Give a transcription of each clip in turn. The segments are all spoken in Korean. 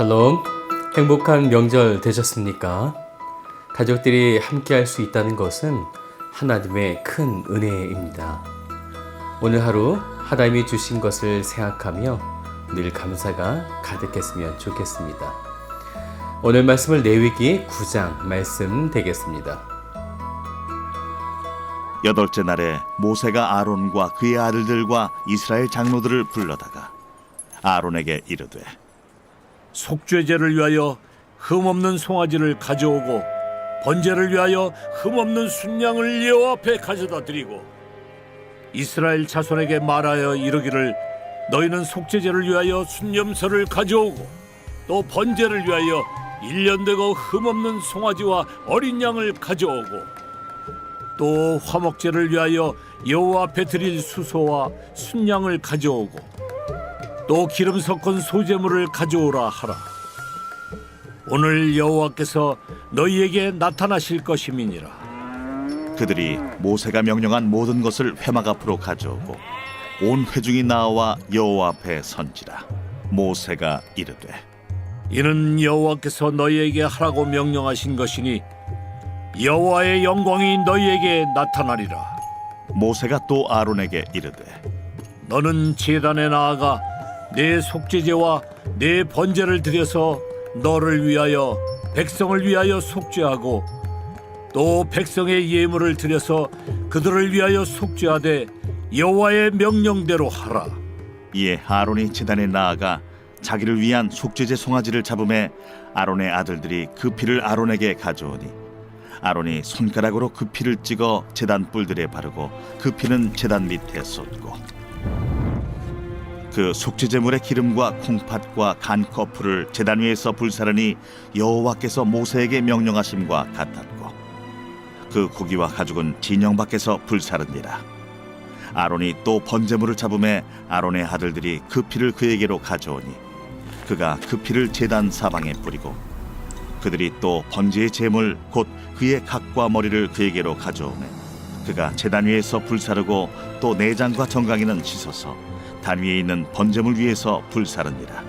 샬롬, 행복한 명절 되셨습니까? 가족들이 함께할 수 있다는 것은 하나님의 큰 은혜입니다. 오늘 하루 하나님이 주신 것을 생각하며 늘 감사가 가득했으면 좋겠습니다. 오늘 말씀을 레위기 9장 말씀 되겠습니다. 여덟째 날에 모세가 아론과 그의 아들들과 이스라엘 장로들을 불러다가 아론에게 이르되 속죄제를 위하여 흠없는 송아지를 가져오고 번제를 위하여 흠없는 순양을 여호와 앞에 가져다 드리고 이스라엘 자손에게 말하여 이르기를 너희는 속죄제를 위하여 순염소를 가져오고 또 번제를 위하여 1년 되고 흠없는 송아지와 어린 양을 가져오고 또 화목제를 위하여 여호와 앞에 드릴 수소와 순양을 가져오고 또 기름 섞은 소제물을 가져오라 하라. 오늘 여호와께서 너희에게 나타나실 것임이니라. 그들이 모세가 명령한 모든 것을 회막 앞으로 가져오고 온 회중이 나와 여호와 앞에 선지라. 모세가 이르되 이는 여호와께서 너희에게 하라고 명령하신 것이니 여호와의 영광이 너희에게 나타나리라. 모세가 또 아론에게 이르되 너는 제단에 나아가 내 속죄제와 내 번제를 드려서 너를 위하여 백성을 위하여 속죄하고 또 백성의 예물을 드려서 그들을 위하여 속죄하되 여호와의 명령대로 하라. 이에 아론이 제단에 나아가 자기를 위한 속죄제 송아지를 잡음에 아론의 아들들이 그 피를 아론에게 가져오니 아론이 손가락으로 그 피를 찍어 제단 뿔들에 바르고 그 피는 제단 밑에 쏟고 그 속죄제물의 기름과 콩팥과 간 거풀을 제단 위에서 불사르니 여호와께서 모세에게 명령하심과 같았고 그 고기와 가죽은 진영 밖에서 불사르니라. 아론이 또 번제물을 잡음에 아론의 아들들이 그 피를 그에게로 가져오니 그가 그 피를 제단 사방에 뿌리고 그들이 또 번제의 제물 곧 그의 각과 머리를 그에게로 가져오매 그가 제단 위에서 불사르고 또 내장과 정강이는 씻어서 단 위에 있는 번제물 위에서 불사르니라.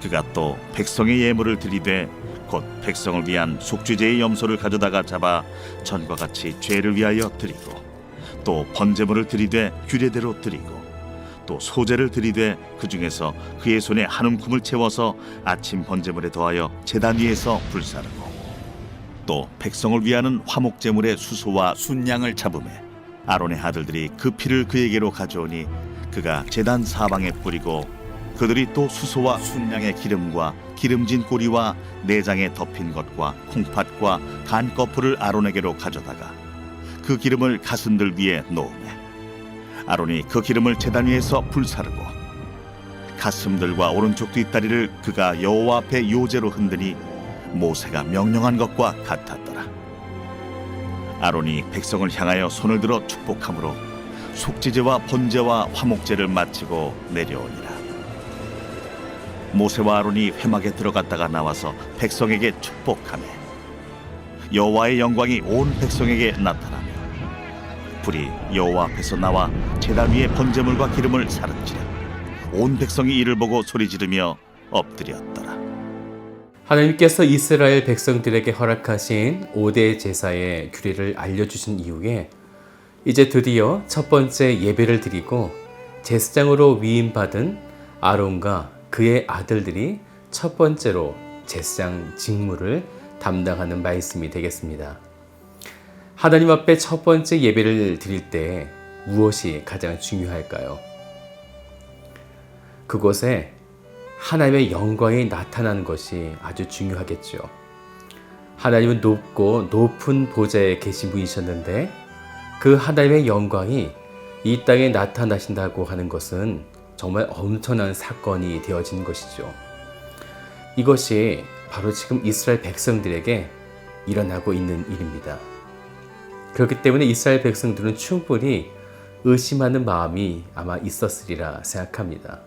그가 또 백성의 예물을 드리되 곧 백성을 위한 속죄제의 염소를 가져다가 잡아 전과 같이 죄를 위하여 드리고 또 번제물을 드리되 규례대로 드리고 또 소제를 드리되 그 중에서 그의 손에 한 움큼을 채워서 아침 번제물에 더하여 제단 위에서 불사르고 또 백성을 위하는 화목제물의 수소와 순양을 잡음에 아론의 아들들이 그 피를 그에게로 가져오니 그가 제단 사방에 뿌리고 그들이 또 수소와 순양의 기름과 기름진 꼬리와 내장에 덮인 것과 콩팥과 간 거풀을 아론에게로 가져다가 그 기름을 가슴들 위에 놓으매 아론이 그 기름을 제단 위에서 불사르고 가슴들과 오른쪽 뒷다리를 그가 여호와 앞에 요제로 흔드니 모세가 명령한 것과 같았더라. 아론이 백성을 향하여 손을 들어 축복함으로 속죄제와 번제와 화목제를 마치고 내려오니라. 모세와 아론이 회막에 들어갔다가 나와서 백성에게 축복하매 여호와의 영광이 온 백성에게 나타나며 불이 여호와 앞에서 나와 제단 위에 번제물과 기름을 사른지라. 온 백성이 이를 보고 소리 지르며 엎드렸더라. 하나님께서 이스라엘 백성들에게 허락하신 5대 제사의 규례를 알려주신 이후에 이제 드디어 첫 번째 예배를 드리고 제사장으로 위임받은 아론과 그의 아들들이 첫 번째로 제사장 직무를 담당하는 말씀이 되겠습니다. 하나님 앞에 첫 번째 예배를 드릴 때 무엇이 가장 중요할까요? 그곳에 하나님의 영광이 나타나는 것이 아주 중요하겠죠. 하나님은 높고 높은 보좌에 계신 분이셨는데 그 하나님의 영광이 이 땅에 나타나신다고 하는 것은 정말 엄청난 사건이 되어진 것이죠. 이것이 바로 지금 이스라엘 백성들에게 일어나고 있는 일입니다. 그렇기 때문에 이스라엘 백성들은 충분히 의심하는 마음이 아마 있었으리라 생각합니다.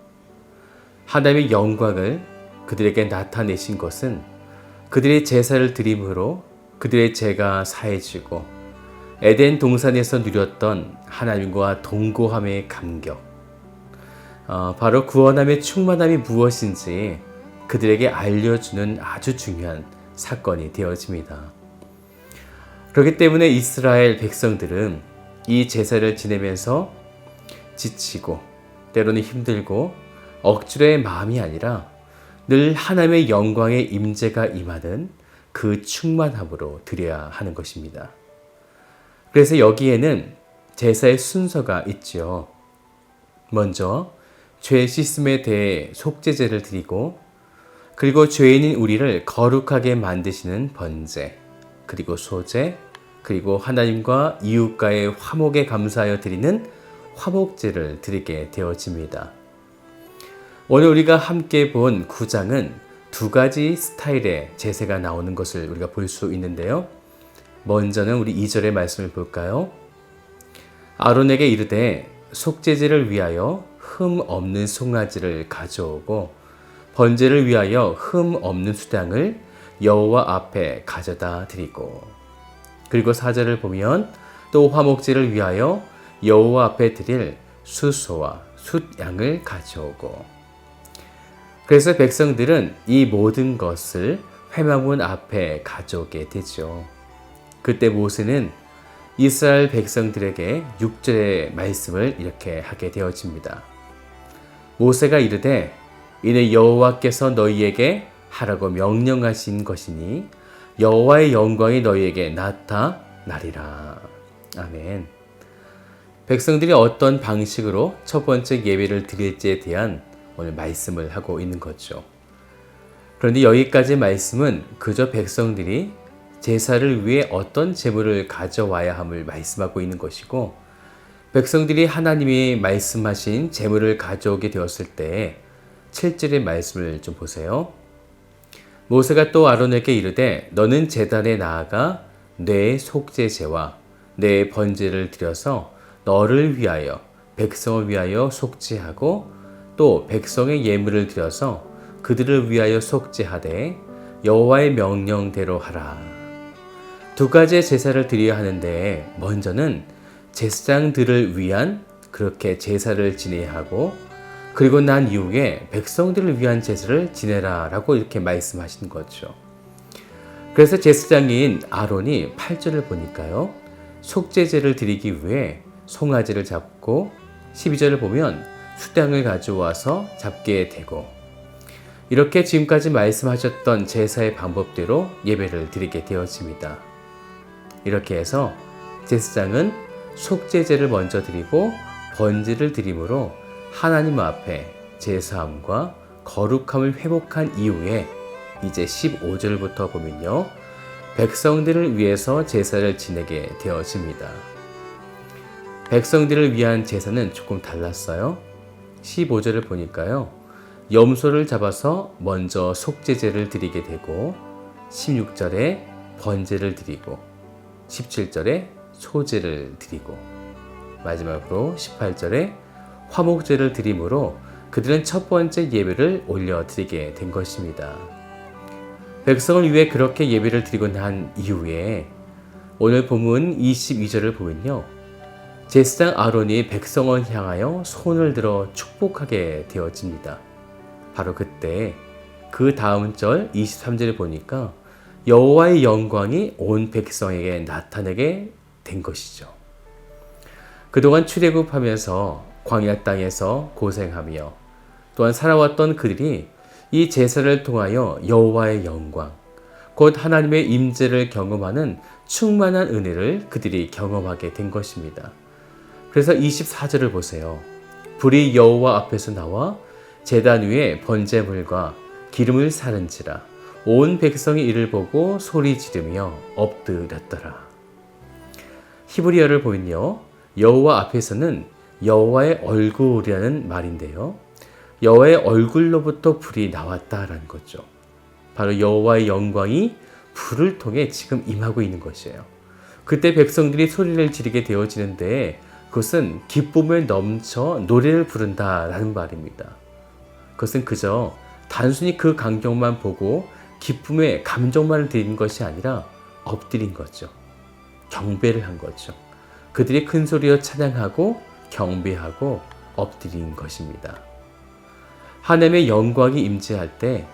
하나님의 영광을 그들에게 나타내신 것은 그들의 제사를 드림으로 그들의 죄가 사해지고 에덴 동산에서 누렸던 하나님과 동거함의 감격, 바로 구원함의 충만함이 무엇인지 그들에게 알려주는 아주 중요한 사건이 되어집니다. 그렇기 때문에 이스라엘 백성들은 이 제사를 지내면서 지치고 때로는 힘들고 억지로의 마음이 아니라 늘 하나님의 영광의 임재가 임하는 그 충만함으로 드려야 하는 것입니다. 그래서 여기에는 제사의 순서가 있죠. 먼저 죄 씻음에 대해 속죄제를 드리고, 그리고 죄인인 우리를 거룩하게 만드시는 번제, 그리고 소제, 그리고 하나님과 이웃과의 화목에 감사하여 드리는 화목제를 드리게 되어집니다. 오늘 우리가 함께 본 9장은 두 가지 스타일의 제사가 나오는 것을 우리가 볼 수 있는데요. 먼저는 우리 2절의 말씀을 볼까요? 아론에게 이르되 속죄제를 위하여 흠 없는 송아지를 가져오고 번제를 위하여 흠 없는 수당을 여호와 앞에 가져다 드리고, 그리고 4절을 보면 또 화목제를 위하여 여호와 앞에 드릴 숫소와 숫양을 가져오고, 그래서 백성들은 이 모든 것을 회막문 앞에 가져오게 되죠. 그때 모세는 이스라엘 백성들에게 6절의 말씀을 이렇게 하게 되어집니다. 모세가 이르되 이는 여호와께서 너희에게 하라고 명령하신 것이니 여호와의 영광이 너희에게 나타나리라. 아멘. 백성들이 어떤 방식으로 첫 번째 예배를 드릴지에 대한 오늘 말씀을 하고 있는 거죠. 그런데 여기까지 말씀은 그저 백성들이 제사를 위해 어떤 제물을 가져와야 함을 말씀하고 있는 것이고, 백성들이 하나님이 말씀하신 제물을 가져오게 되었을 때 7절의 말씀을 좀 보세요. 모세가 또 아론에게 이르되 너는 제단에 나아가 내 속죄제와 내 번제를 드려서 너를 위하여 백성을 위하여 속죄하고 또 백성의 예물을 드려서 그들을 위하여 속죄하되 여호와의 명령대로 하라. 두 가지의 제사를 드려야 하는데, 먼저는 제사장들을 위한 그렇게 제사를 지내야 하고, 그리고 난 이후에 백성들을 위한 제사를 지내라 라고 이렇게 말씀하신 거죠. 그래서 제사장인 아론이 8절을 보니까요, 속죄제를 드리기 위해 송아지를 잡고, 12절을 보면 수당을 가져와서 잡게 되고, 이렇게 지금까지 말씀하셨던 제사의 방법대로 예배를 드리게 되어집니다. 이렇게 해서 제사장은 속죄제를 먼저 드리고 번제를 드림으로 하나님 앞에 제사함과 거룩함을 회복한 이후에 이제 15절부터 보면요, 백성들을 위해서 제사를 지내게 되어집니다. 백성들을 위한 제사는 조금 달랐어요. 15절을 보니까요, 염소를 잡아서 먼저 속죄제를 드리게 되고, 16절에 번제를 드리고, 17절에 소제를 드리고, 마지막으로 18절에 화목제를 드림으로 그들은 첫 번째 예배를 올려드리게 된 것입니다. 백성을 위해 그렇게 예배를 드리고 난 이후에 오늘 본문 22절을 보면요, 제사장 아론이 백성을 향하여 손을 들어 축복하게 되어집니다. 바로 그때 그 다음 절 23절을 보니까 여호와의 영광이 온 백성에게 나타나게 된 것이죠. 그동안 출애굽하면서 광야 땅에서 고생하며 또한 살아왔던 그들이 이 제사를 통하여 여호와의 영광, 곧 하나님의 임재를 경험하는 충만한 은혜를 그들이 경험하게 된 것입니다. 그래서 24절을 보세요. 불이 여호와 앞에서 나와 제단 위에 번제물과 기름을 사른지라 온 백성이 이를 보고 소리 지르며 엎드렸더라. 히브리어를 보면요, 여호와 앞에서는 여호와의 얼굴이라는 말인데요, 여호와의 얼굴로부터 불이 나왔다라는 거죠. 바로 여호와의 영광이 불을 통해 지금 임하고 있는 것이에요. 그때 백성들이 소리를 지르게 되어지는데 그것은 기쁨에 넘쳐 노래를 부른다라는 말입니다. 그것은 그저 단순히 그 광경만 보고 기쁨의 감정만을 드린 것이 아니라 엎드린 거죠. 경배를 한 거죠. 그들이 큰 소리로 찬양하고 경배하고 엎드린 것입니다. 하나님의 영광이 임재할 때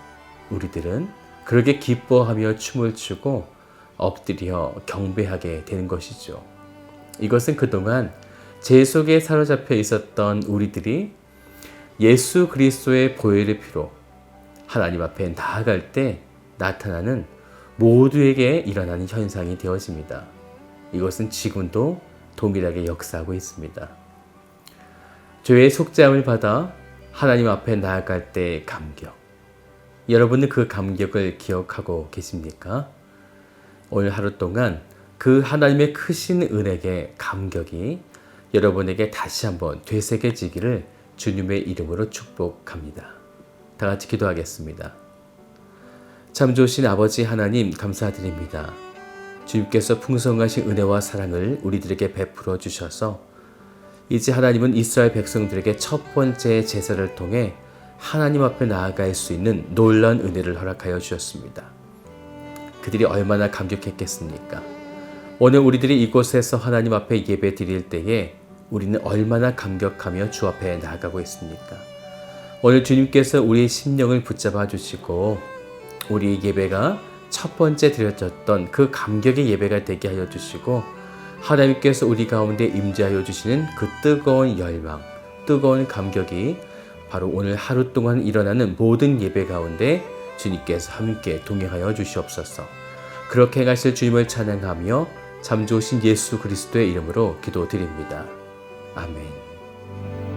우리들은 그렇게 기뻐하며 춤을 추고 엎드려 경배하게 되는 것이죠. 이것은 그동안 죄 속에 사로잡혀 있었던 우리들이 예수 그리스도의 보혈의 피로 하나님 앞에 나아갈 때 나타나는 모두에게 일어나는 현상이 되어집니다. 이것은 지금도 동일하게 역사하고 있습니다. 죄의 속죄함을 받아 하나님 앞에 나아갈 때의 감격. 여러분은 그 감격을 기억하고 계십니까? 오늘 하루 동안 그 하나님의 크신 은혜의 감격이 여러분에게 다시 한번 되새겨지기를 주님의 이름으로 축복합니다. 다 같이 기도하겠습니다. 참 좋으신 아버지 하나님 감사드립니다. 주님께서 풍성하신 은혜와 사랑을 우리들에게 베풀어 주셔서 이제 하나님은 이스라엘 백성들에게 첫 번째 제사를 통해 하나님 앞에 나아갈 수 있는 놀라운 은혜를 허락하여 주셨습니다. 그들이 얼마나 감격했겠습니까? 오늘 우리들이 이곳에서 하나님 앞에 예배 드릴 때에 우리는 얼마나 감격하며 주 앞에 나아가고 있습니까? 오늘 주님께서 우리의 심령을 붙잡아 주시고 우리의 예배가 첫 번째 드려졌던 그 감격의 예배가 되게 하여 주시고 하나님께서 우리 가운데 임재하여 주시는 그 뜨거운 열망, 뜨거운 감격이 바로 오늘 하루 동안 일어나는 모든 예배 가운데 주님께서 함께 동행하여 주시옵소서. 그렇게 행하실 주님을 찬양하며 참 좋으신 예수 그리스도의 이름으로 기도드립니다. 아멘.